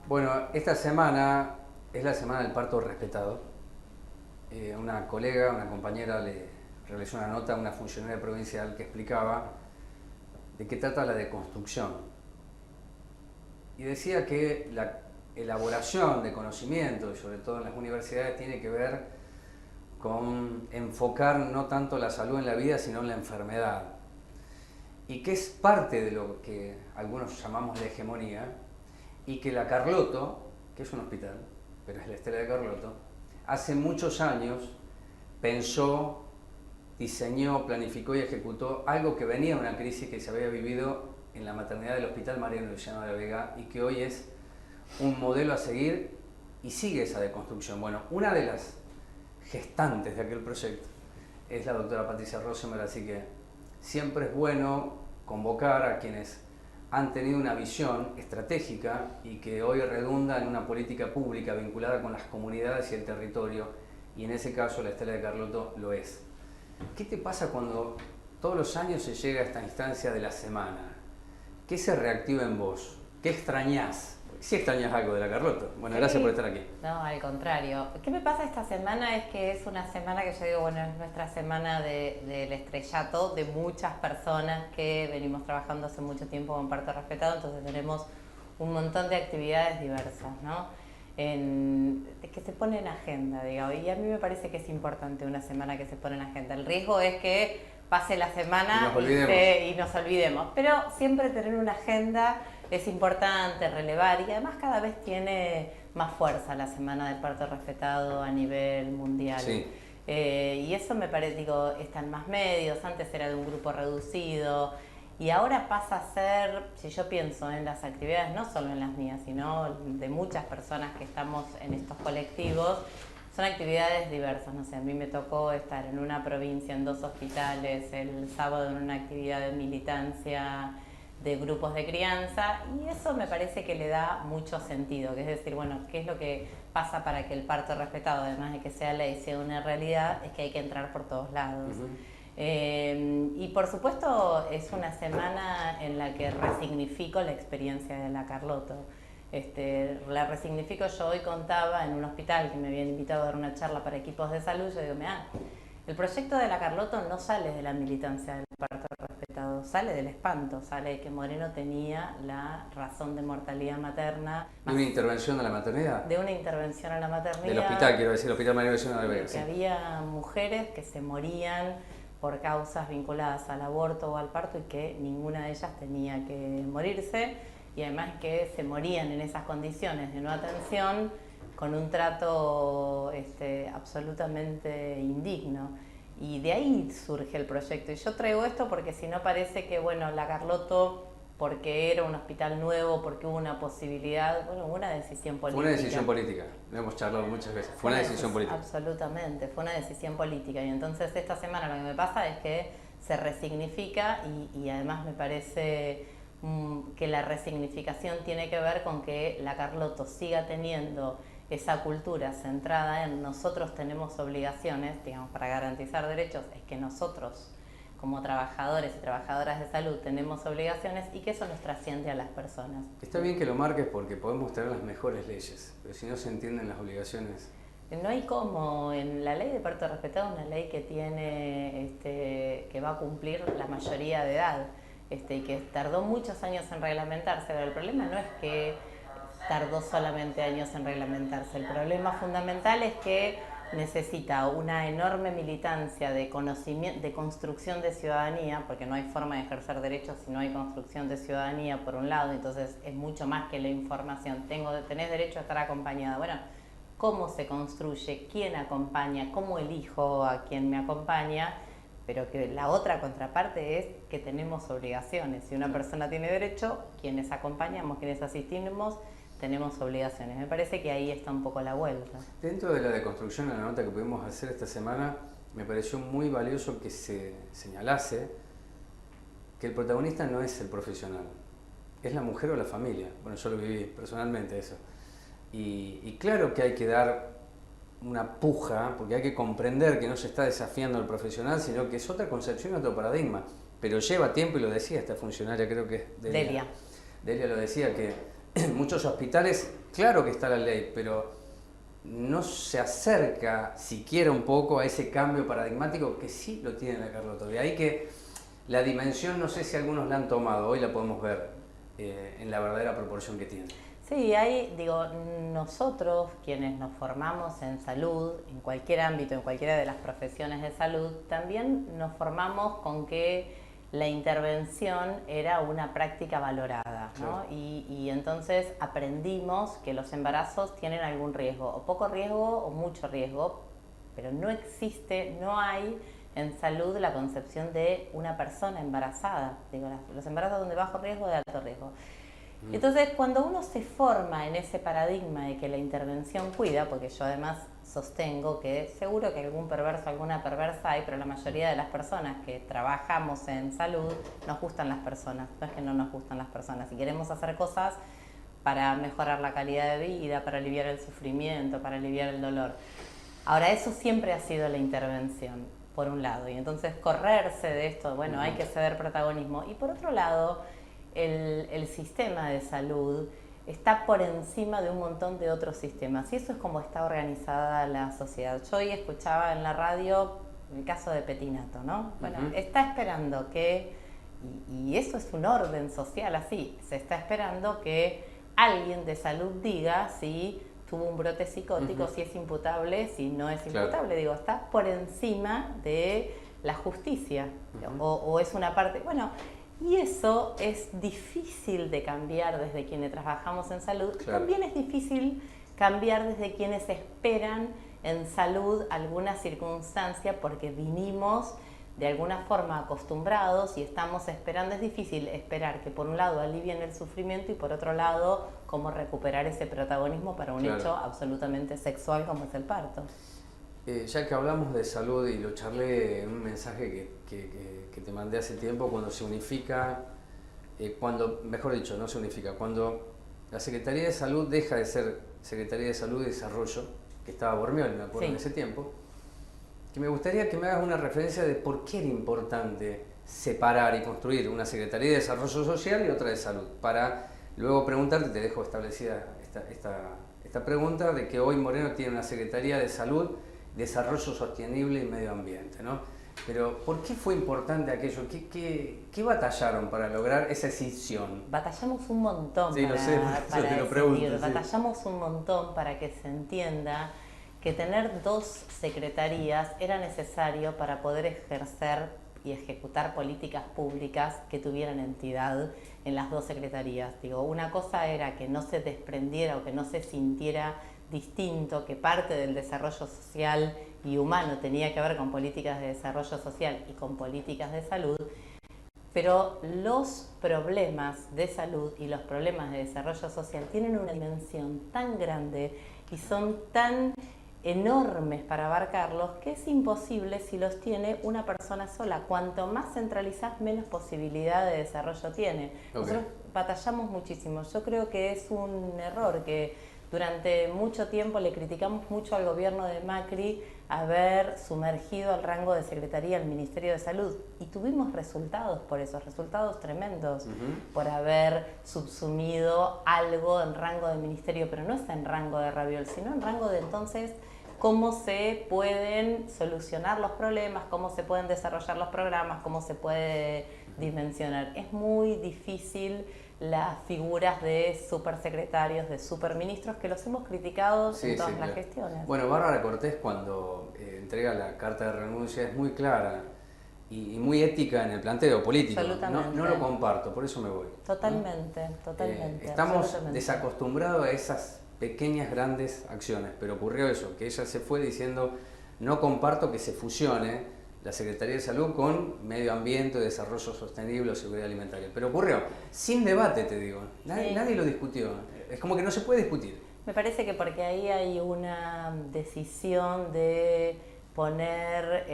Bueno, esta semana es la semana del parto respetado. Una colega, una compañera le realizó una nota a una funcionaria provincial que explicaba de qué trata la deconstrucción. Y decía que la elaboración de conocimiento, y sobre todo en las universidades, tiene que ver con enfocar no tanto la salud en la vida, sino en la enfermedad. Y que es parte de lo que algunos llamamos la hegemonía, y que la Carlotto, que es un hospital, pero es la Estela de Carlotto, hace muchos años pensó, diseñó, planificó y ejecutó algo que venía de una crisis que se había vivido en la maternidad del Hospital Mariano Luciano de la Vega y que hoy es un modelo a seguir y sigue esa deconstrucción. Bueno, una de las gestantes de aquel proyecto es la doctora Patricia Rosenberg, así que siempre es bueno convocar a quienes han tenido una visión estratégica y que hoy redunda en una política pública vinculada con las comunidades y el territorio, y en ese caso la Estela de Carlotto lo es. ¿Qué te pasa cuando todos los años se llega a esta instancia de la semana? ¿Qué se reactiva en vos? ¿Qué extrañás? Si extrañas algo de la Carlotto. Bueno, Sí. gracias por estar aquí. No, al contrario. ¿Qué me pasa esta semana? Es que es una semana que yo digo, bueno, es nuestra semana del estrellato de muchas personas que venimos trabajando hace mucho tiempo con parto respetado, entonces tenemos un montón de actividades diversas, ¿no? Que se pone en agenda, digamos, y a mí me parece que es importante una semana que se pone en agenda. El riesgo es que pase la semana y nos olvidemos, pero siempre tener una agenda es importante, relevar, y además cada vez tiene más fuerza la semana del parto respetado a nivel mundial. Sí. Y eso me parece, digo, están más medios, antes era de un grupo reducido, y ahora pasa a ser, si yo pienso en las actividades, no solo en las mías, sino de muchas personas que estamos en estos colectivos, son actividades diversas. No sé, a mí me tocó estar en una provincia, en 2 hospitales, el sábado en una actividad de militancia de grupos de crianza, y eso me parece que le da mucho sentido, que es decir, bueno, ¿qué es lo que pasa para que el parto respetado, además de que sea ley, sea una realidad? Es que hay que entrar por todos lados. Y por supuesto es una semana en la que resignifico la experiencia de la Carlotto. La resignifico. Yo hoy contaba en un hospital que me habían invitado a dar una charla para equipos de salud. Yo digo, mirá, el proyecto de la Carlotto no sale de la militancia del parto respetado, sale del espanto, sale de que Moreno tenía la razón de mortalidad materna. ¿De una intervención a la maternidad? De una intervención a la maternidad. Del hospital, quiero decir, el Hospital Mariano Luciano de la Vega. Que había mujeres que se morían por causas vinculadas al aborto o al parto y que ninguna de ellas tenía que morirse, y además que se morían en esas condiciones de no atención con un trato absolutamente indigno. Y de ahí surge el proyecto. Y yo traigo esto porque si no parece que, bueno, la Carlotto, porque era un hospital nuevo, porque hubo una posibilidad, bueno, hubo una decisión política. Fue una decisión política, lo hemos charlado muchas veces, fue una decisión política. Absolutamente, fue una decisión política. Y entonces esta semana lo que me pasa es que se resignifica, y además me parece que la resignificación tiene que ver con que la Carlotto siga teniendo esa cultura centrada en nosotros tenemos obligaciones, digamos, para garantizar derechos, es que nosotros como trabajadores y trabajadoras de salud tenemos obligaciones, y que eso nos trasciende a las personas. Está bien que lo marques porque podemos tener las mejores leyes, pero si no se entienden las obligaciones... No hay como, en la ley de parto respetado, una ley que tiene, que va a cumplir la mayoría de edad, y que tardó muchos años en reglamentarse, pero el problema no es que tardó solamente años en reglamentarse, el problema fundamental es que necesita una enorme militancia de conocimiento, de construcción de ciudadanía, porque no hay forma de ejercer derechos si no hay construcción de ciudadanía por un lado, entonces es mucho más que la información, tenés derecho a estar acompañada. Bueno, ¿cómo se construye? ¿Quién acompaña? ¿Cómo elijo a quien me acompaña? Pero que la otra contraparte es que tenemos obligaciones. Si una persona tiene derecho, quienes acompañamos, quienes asistimos, tenemos obligaciones. Me parece que ahí está un poco la vuelta. Dentro de la deconstrucción, en la nota que pudimos hacer esta semana, me pareció muy valioso que se señalase que el protagonista no es el profesional, es la mujer o la familia. Bueno, yo lo viví personalmente eso. Y claro que hay que dar una puja, porque hay que comprender que no se está desafiando al profesional, sino que es otra concepción, otro paradigma. Pero lleva tiempo, y lo decía esta funcionaria, creo que es Delia. Delia lo decía, que muchos hospitales, claro que está la ley, pero no se acerca siquiera un poco a ese cambio paradigmático que sí lo tiene la Carlota. De ahí que la dimensión, no sé si algunos la han tomado, hoy la podemos ver en la verdadera proporción que tiene. Sí, hay, digo, nosotros quienes nos formamos en salud, en cualquier ámbito, en cualquiera de las profesiones de salud, también nos formamos con que la intervención era una práctica valorada, ¿no? Claro. Y entonces aprendimos que los embarazos tienen algún riesgo, o poco riesgo o mucho riesgo, pero no existe, no hay en salud la concepción de una persona embarazada. Digo, los embarazos son de bajo riesgo o de alto riesgo. Entonces, cuando uno se forma en ese paradigma de que la intervención cuida, porque yo además sostengo que seguro que algún perverso, alguna perversa hay, pero la mayoría de las personas que trabajamos en salud nos gustan las personas, no es que no nos gustan las personas. Si queremos hacer cosas para mejorar la calidad de vida, para aliviar el sufrimiento, para aliviar el dolor. Ahora, eso siempre ha sido la intervención, por un lado, y entonces correrse de esto, bueno, hay que ceder protagonismo, y por otro lado, el sistema de salud está por encima de un montón de otros sistemas y eso es como está organizada la sociedad. Yo hoy escuchaba en la radio el caso de Petinato, ¿no? Bueno, está esperando que, y eso es un orden social así, se está esperando que alguien de salud diga si tuvo un brote psicótico, si es imputable, si no es imputable. Claro. Digo, está por encima de la justicia o es una parte, bueno. Y eso es difícil de cambiar desde quienes trabajamos en salud. Claro. También es difícil cambiar desde quienes esperan en salud alguna circunstancia porque vinimos de alguna forma acostumbrados y estamos esperando. Es difícil esperar que por un lado alivien el sufrimiento y por otro lado cómo recuperar ese protagonismo para un hecho absolutamente sexual como es el parto. Ya que hablamos de salud y lo charlé en un mensaje que te mandé hace tiempo, cuando se unifica, mejor dicho, no se unifica, cuando la Secretaría de Salud deja de ser Secretaría de Salud y Desarrollo, que estaba Bormioli, me acuerdo, en ese tiempo, que me gustaría que me hagas una referencia de por qué era importante separar y construir una Secretaría de Desarrollo Social y otra de Salud, para luego preguntarte, te dejo establecida esta pregunta, de que hoy Moreno tiene una Secretaría de Salud, Desarrollo Sostenible y Medio Ambiente, ¿no? Pero, ¿por qué fue importante aquello? ¿Qué batallaron para lograr esa escisión? Batallamos un montón te lo pregunto, batallamos un montón para que se entienda que tener dos secretarías era necesario para poder ejercer y ejecutar políticas públicas que tuvieran entidad en las dos secretarías. Digo, una cosa era que no se desprendiera o que no se sintiera distinto, que parte del desarrollo social y humano tenía que ver con políticas de desarrollo social y con políticas de salud, pero los problemas de salud y los problemas de desarrollo social tienen una dimensión tan grande y son tan enormes para abarcarlos que es imposible si los tiene una persona sola. Cuanto más centralizás, menos posibilidad de desarrollo tiene. Nosotros batallamos muchísimo. Yo creo que es un error que durante mucho tiempo le criticamos mucho al gobierno de Macri haber sumergido al rango de secretaría al Ministerio de Salud y tuvimos resultados por eso, resultados tremendos por haber subsumido algo en rango de ministerio, pero no está en rango de Raviol, sino en rango de entonces cómo se pueden solucionar los problemas, cómo se pueden desarrollar los programas, cómo se puede dimensionar. Es muy difícil las figuras de supersecretarios, de superministros, que los hemos criticado en todas las gestiones. Bueno, Bárbara Cortés cuando entrega la carta de renuncia es muy clara y muy ética en el planteo político. No lo comparto, por eso me voy. Totalmente, ¿no? Totalmente. Estamos desacostumbrados a esas pequeñas, grandes acciones, pero ocurrió eso, que ella se fue diciendo, no comparto que se fusione la Secretaría de Salud con Medio Ambiente, Desarrollo Sostenible o Seguridad Alimentaria. Pero ocurrió, sin debate, te digo. Nadie lo discutió. Es como que no se puede discutir. Me parece que porque ahí hay una decisión de poner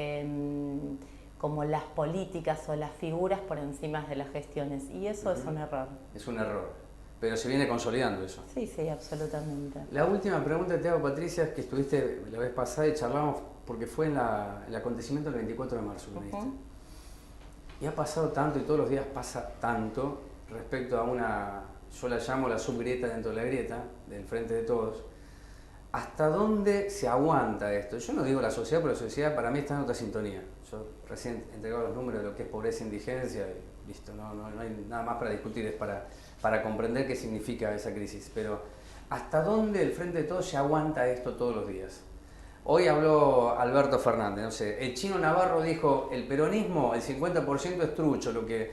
como las políticas o las figuras por encima de las gestiones. Y eso es un error. Es un error. Pero se viene consolidando eso. Sí, absolutamente. La última pregunta que te hago, Patricia, es que estuviste la vez pasada y charlamos porque fue en el acontecimiento del 24 de marzo, me dijiste. Y ha pasado tanto y todos los días pasa tanto respecto a yo la llamo la subgrieta dentro de la grieta, del Frente de Todos. ¿Hasta dónde se aguanta esto? Yo no digo la sociedad, pero la sociedad para mí está en otra sintonía. Yo recién he entregado los números de lo que es pobreza e indigencia y listo, no hay nada más para discutir, es para comprender qué significa esa crisis. Pero ¿hasta dónde el Frente de Todos se aguanta esto todos los días? Hoy habló Alberto Fernández, no sé, el Chino Navarro dijo, el peronismo, el 50% es trucho, lo que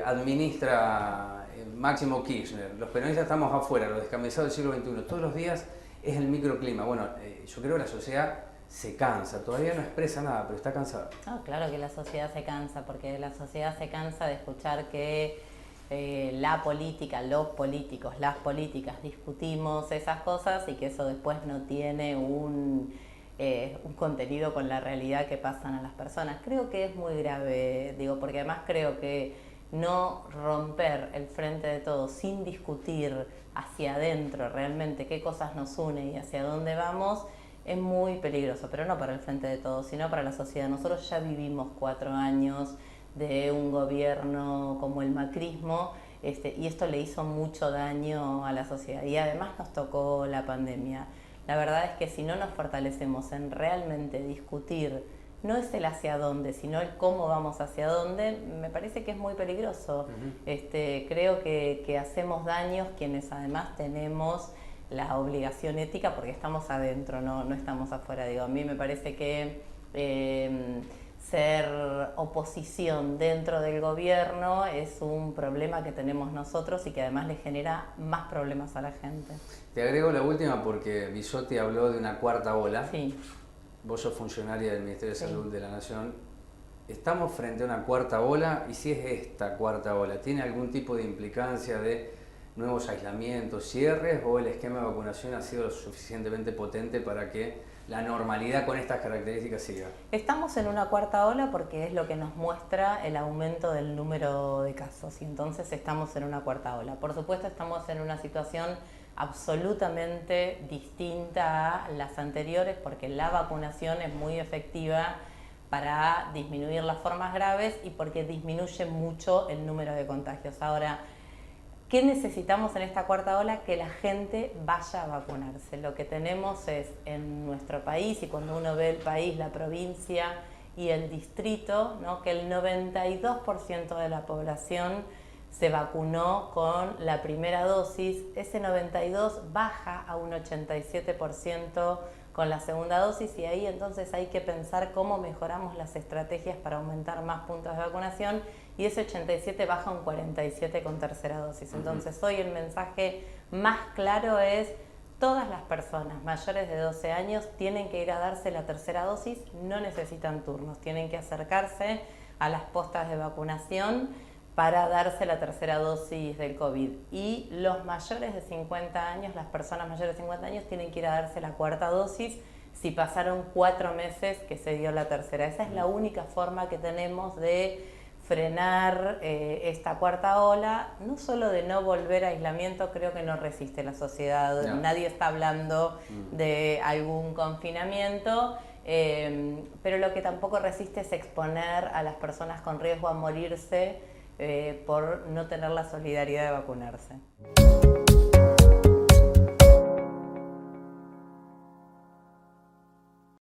administra Máximo Kirchner, los peronistas estamos afuera, los descamisados del siglo XXI, todos los días es el microclima. Bueno, yo creo que la sociedad se cansa, todavía no expresa nada, pero está cansada. No, claro que la sociedad se cansa, porque la sociedad se cansa de escuchar que la política, los políticos, las políticas discutimos esas cosas y que eso después no tiene un contenido con la realidad que pasan a las personas. Creo que es muy grave, digo, porque además creo que no romper el Frente de Todos sin discutir hacia adentro realmente qué cosas nos une y hacia dónde vamos es muy peligroso, pero no para el Frente de Todos, sino para la sociedad. Nosotros ya vivimos 4 años de un gobierno como el macrismo, y esto le hizo mucho daño a la sociedad. Y además nos tocó la pandemia. La verdad es que si no nos fortalecemos en realmente discutir, no es el hacia dónde, sino el cómo vamos hacia dónde, me parece que es muy peligroso. Creo que hacemos daños quienes además tenemos la obligación ética porque estamos adentro, no estamos afuera. Digo, a mí me parece que ser oposición dentro del gobierno es un problema que tenemos nosotros y que además le genera más problemas a la gente. Te agrego la última porque Bisotti habló de una cuarta ola. Sí. Vos sos funcionaria del Ministerio de Salud de la Nación. ¿Estamos frente a una cuarta ola? Y si es esta cuarta ola, ¿tiene algún tipo de implicancia de nuevos aislamientos, cierres, o el esquema de vacunación ha sido lo suficientemente potente para que la normalidad con estas características siga? Estamos en una cuarta ola porque es lo que nos muestra el aumento del número de casos y entonces estamos en una cuarta ola. Por supuesto estamos en una situación absolutamente distinta a las anteriores porque la vacunación es muy efectiva para disminuir las formas graves y porque disminuye mucho el número de contagios. Ahora, ¿qué necesitamos en esta cuarta ola? Que la gente vaya a vacunarse. Lo que tenemos es en nuestro país, y cuando uno ve el país, la provincia y el distrito, ¿no?, que el 92% de la población se vacunó con la primera dosis, ese 92 baja a un 87% con la segunda dosis y ahí entonces hay que pensar cómo mejoramos las estrategias para aumentar más puntos de vacunación y ese 87 baja a un 47 con tercera dosis. Entonces hoy el mensaje más claro es todas las personas mayores de 12 años tienen que ir a darse la tercera dosis, no necesitan turnos, tienen que acercarse a las postas de vacunación para darse la tercera dosis del COVID. Y los mayores de 50 años, las personas mayores de 50 años, tienen que ir a darse la cuarta dosis si pasaron 4 meses que se dio la tercera. Esa es la única forma que tenemos de frenar esta cuarta ola, no solo de no volver a aislamiento, creo que no resiste la sociedad, no. Nadie está hablando de algún confinamiento, pero lo que tampoco resiste es exponer a las personas con riesgo a morirse por no tener la solidaridad de vacunarse.